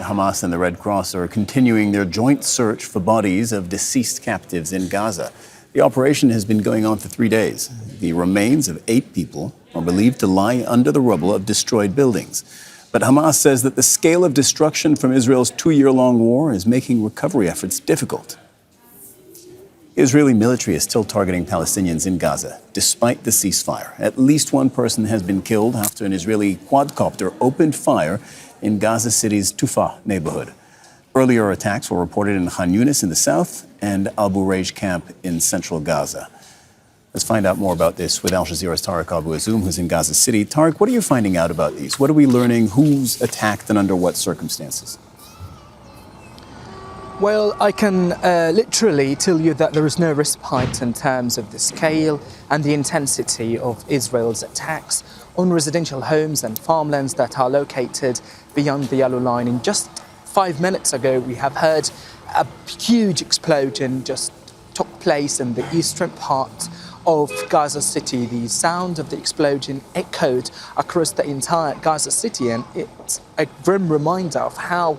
Hamas and the Red Cross are continuing their joint search for bodies of deceased captives in Gaza. The operation has been going on for 3 days. The remains of 8 people are believed to lie under the rubble of destroyed buildings. But Hamas says that the scale of destruction from Israel's 2-year-long war is making recovery efforts difficult. Israeli military is still targeting Palestinians in Gaza, despite the ceasefire. At least one person has been killed after an Israeli quadcopter opened fire in Gaza City's Tuffah neighbourhood. Earlier attacks were reported in Khan Younis in the south and Bureij camp in central Gaza. Let's find out more about this with Al Jazeera's Tareq Azzoum, who's in Gaza City. Tareq, what are you finding out about these? What are we learning? Who's attacked and under what circumstances? Well, I can literally tell you that there is no respite in terms of the scale and the intensity of Israel's attacks on residential homes and farmlands that are located beyond the yellow line. In just 5 minutes ago, we have heard a huge explosion just took place in the eastern part of Gaza City. The sound of the explosion echoed across the entire Gaza City, and it's a grim reminder of how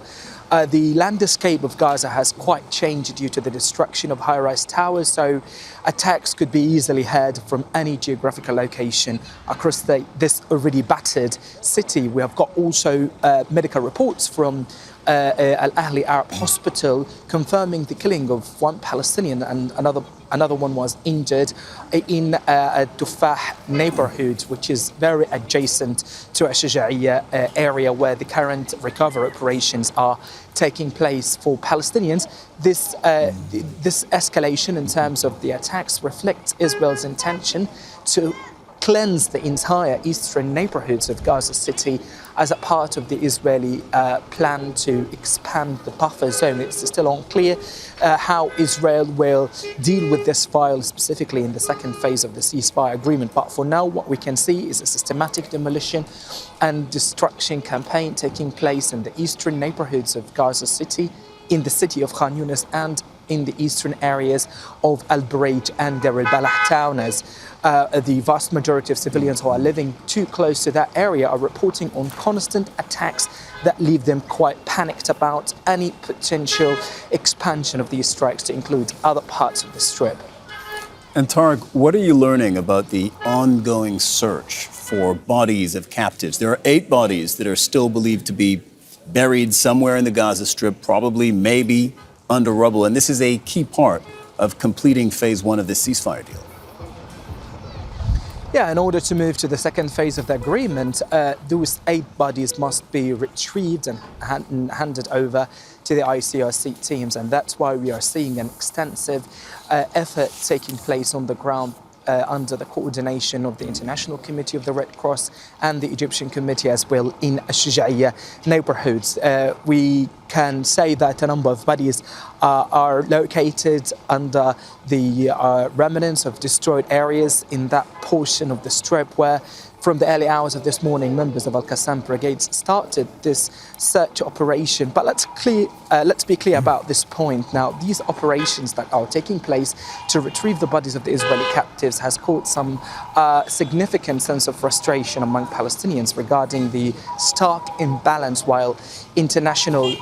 the landscape of Gaza has quite changed due to the destruction of high-rise towers, so attacks could be easily heard from any geographical location across this already battered city. We have got also medical reports from Al-Ahli Arab Hospital confirming the killing of one Palestinian, and another one was injured in a Tuffah neighbourhood, which is very adjacent to a Shuja'iyya area where the current recovery operations are taking place for Palestinians. This escalation in terms of the attacks reflects Israel's intention to cleanse the entire eastern neighborhoods of Gaza City as a part of the Israeli plan to expand the buffer zone. It's still unclear how Israel will deal with this file specifically in the second phase of the ceasefire agreement. But for now, what we can see is a systematic demolition and destruction campaign taking place in the eastern neighborhoods of Gaza City, in the city of Khan Younis, and in the eastern areas of Al-Bureij and Deir al-Balah town, as the vast majority of civilians who are living too close to that area are reporting on constant attacks that leave them quite panicked about any potential expansion of these strikes to include other parts of the Strip. And Tareq, what are you learning about the ongoing search for bodies of captives? There are 8 bodies that are still believed to be buried somewhere in the Gaza Strip, probably, maybe, under rubble. And this is a key part of completing phase 1 of the ceasefire deal. Yeah, in order to move to the second phase of the agreement, those 8 bodies must be retrieved and handed over to the ICRC teams. And that's why we are seeing an extensive effort taking place on the ground under the coordination of the International Committee of the Red Cross and the Egyptian Committee as well in Shuja'iyya neighborhoods. We can say that a number of bodies are located under the remnants of destroyed areas in that portion of the Strip where, from the early hours of this morning, members of Qassam Brigades started this search operation. But let's be clear about this point. Now, these operations that are taking place to retrieve the bodies of the Israeli captives has caused some significant sense of frustration among Palestinians regarding the stark imbalance while international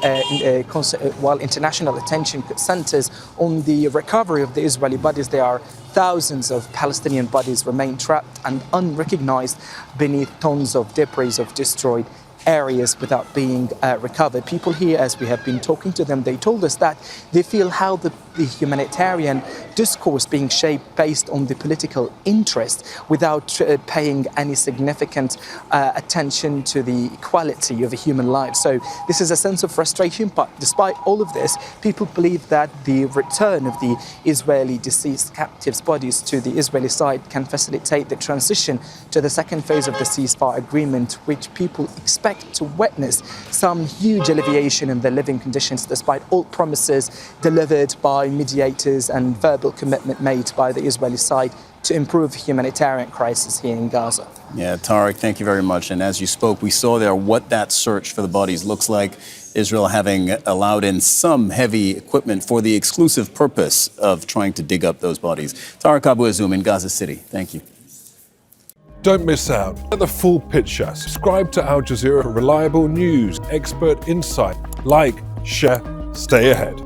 attention centers on the recovery of the Israeli bodies. There are thousands of Palestinian bodies remain trapped and unrecognized beneath tons of debris of destroyed areas without being recovered. People here, as we have been talking to them, they told us that they feel how the humanitarian discourse being shaped based on the political interest without paying any significant attention to the equality of a human life. So this is a sense of frustration, but despite all of this, people believe that the return of the Israeli deceased captives' bodies to the Israeli side can facilitate the transition to the second phase of the ceasefire agreement, which people expect to witness some huge alleviation in their living conditions despite all promises delivered by mediators and verbal commitment made by the Israeli side to improve humanitarian crisis here in Gaza. Yeah, Tareq, thank you very much. And as you spoke, we saw there what that search for the bodies looks like. Israel having allowed in some heavy equipment for the exclusive purpose of trying to dig up those bodies. Tareq Azzoum in Gaza City, thank you. Don't miss out. Get the full picture. Subscribe to Al Jazeera for reliable news, expert insight, Like, share, stay ahead.